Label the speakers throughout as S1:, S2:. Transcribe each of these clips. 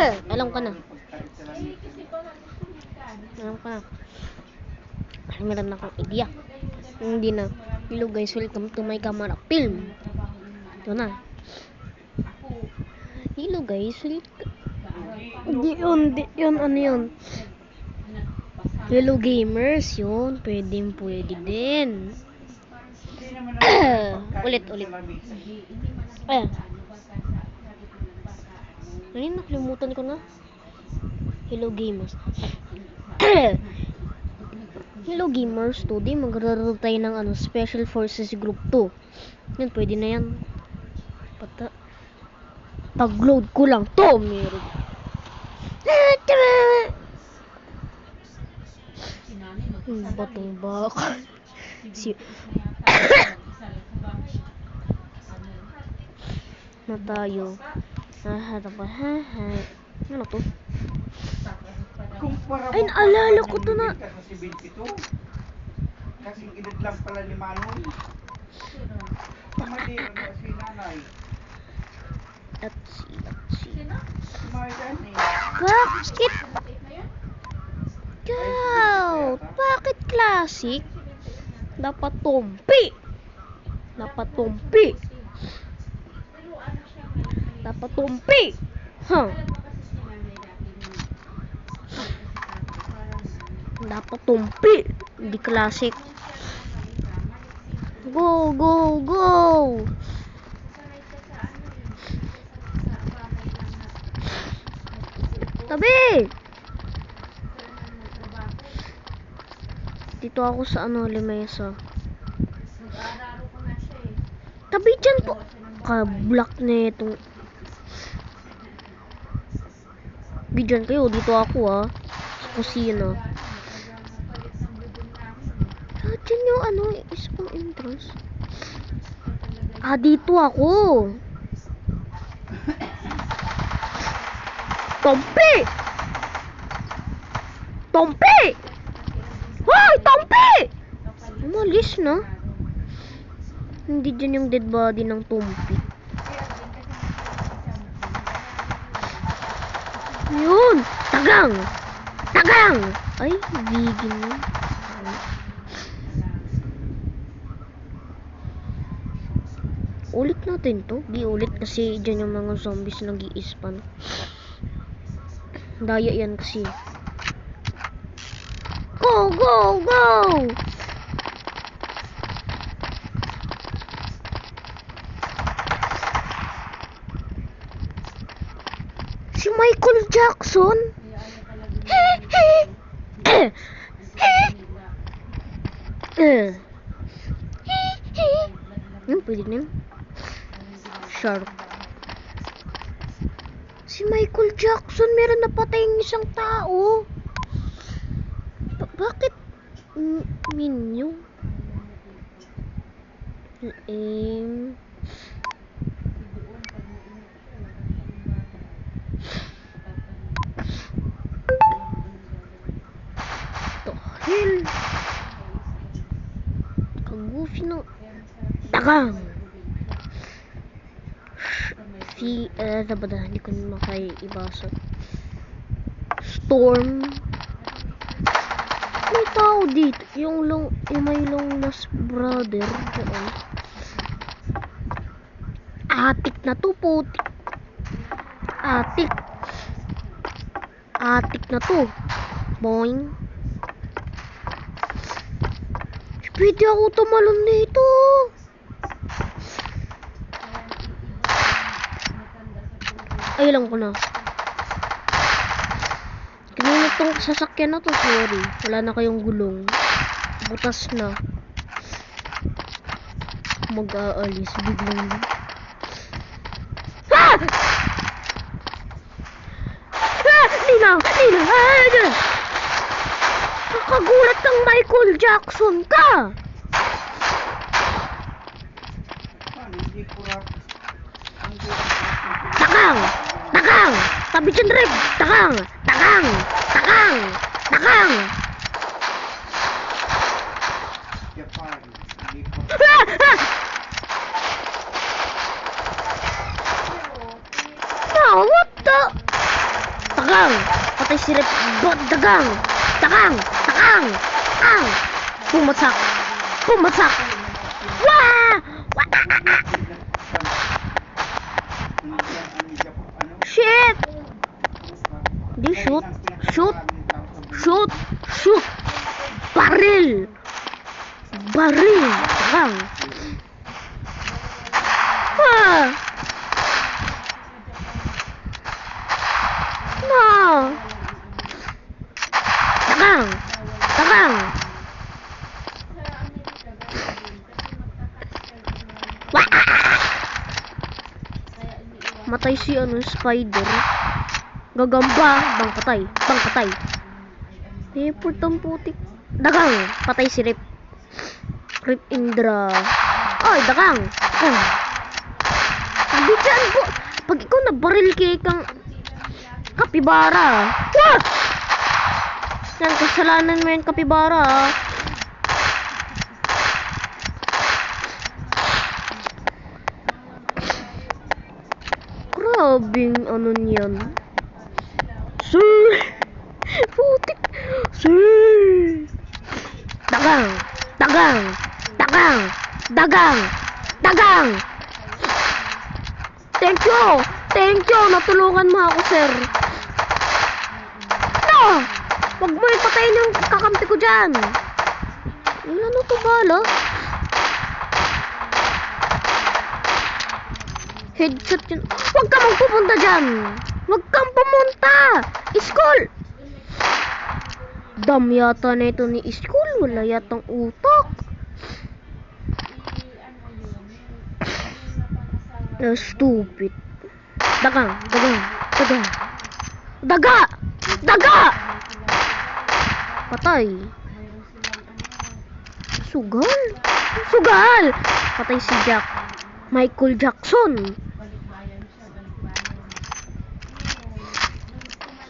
S1: Alam ko na. Alam ko na. Meron akong idea. Hindi na. Hello guys, welcome to my camera film. Ito na. Hello guys, Di yun, ano yun? Hello gamers, yun. Pwede din. ulit. Ayan. Nakalimutan ko na. Hello gamers. Hello gamers, today maglalaro tayo ng Special Forces Group 2. Yan, pwede na yan. Pag-load ko lang to, meron. Batong baka. Na tayo. Ano to? Ay, naalala ko to na.
S2: Kasi edad lang pala ni Manong. Madero na si nanay.
S1: Let's see. Bakit classic? Dapat tumpi. Huh. Dapat tumpi. Hindi classic. Go. Tabi. Dito ako sa Limesa. Tabi dyan po. Ka-block na itong. Bidyan kayo. Dito ako sa kusina. Dyan yung isa pang entrance. Dito ako. Tompi! Hoy, Tompi! Umalis na. Hindi dyan yung dead body ng Tompi. Yun! Tagang! Ay, bigin na. Ulit natin to. Di ulit kasi dyan yung mga zombies nag-i-spawn. Daya yan kasi. Go! Si Michael Jackson? Pwede na yun. Sharp. Si Michael Jackson, meron na patayang isang tao. Bakit menu? Hell. Kagufi ng tagang. Hindi ko makaibasa. Storm. May tao dito. Yung may long lost brother. Atik na to, puti. Atik na to. Boing. Pwede ako tumalon dito. Ay, alam ko na. Tingnan itong sasakyan na to, sorry. Wala na kayong gulong. Butas na. Mag-aalis. Biglang. Nina! Nakagulat ng Michael Jackson ka! Takang! Tabi dyan, Reb! Takang! What the? Dagang! Patay si Rep. Dagang! Dagang! Dagang! Ang! Pumatsak! Pumatsak! Wah! Wah! Shit! Di shoot! Shoot! Shoot! Shoot! Baril! Baril! Dagang! Ah! No! Dagang! Dagang! Wah! Matay si spider. Gagamba! Bang patay! Bang patay! Report ang putik. Dagang! Patay si Rip. Rip Indra. Ay, dagang! Oh. Sabi dyan po. Pag ikaw nabaril kang kapibara. Wah! Yan, kasalanan mo yung kapibara. Grabing ano niyan. Sir! Putik! Sir! Dagang! Dagang! Dagang! Dagang! Dagang! Thank you! Thank you! Natulungan mo ako, sir. No! Huwag mo ipatayin yung kakampi ko dyan. Ano to bala? Headshot yun. Huwag ka magpupunta dyan. Huwag kang pumunta. School! Dam yata na ito ni School. Wala yatang utak. Stupid. Dagang, dagang, dagang. Daga! Daga! Patay. Sugal. Sugal! Patay si Jack. Michael Jackson.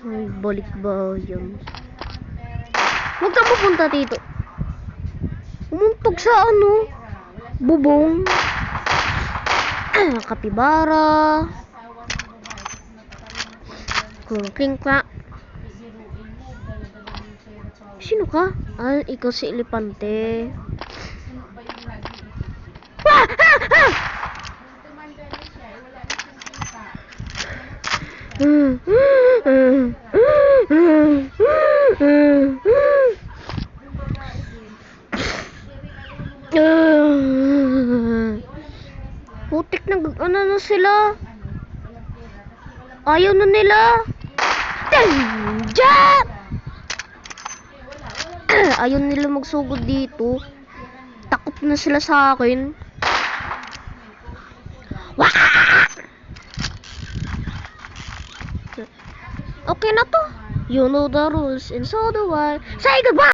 S1: Ay, balik ba yan? Huwag ka pupunta dito. Umuntog sa ano? Bubong. Kapibara. Kling ka. Sino ka? Ah, ikaw si Elepante. Ah! Ah! Ah! Putik na ano na sila. Ayaw na nila. Danger! Ayaw nila magsugod dito. Takot na sila sa akin. Wah! Okay na to. You know the rules and so do I. Say goodbye!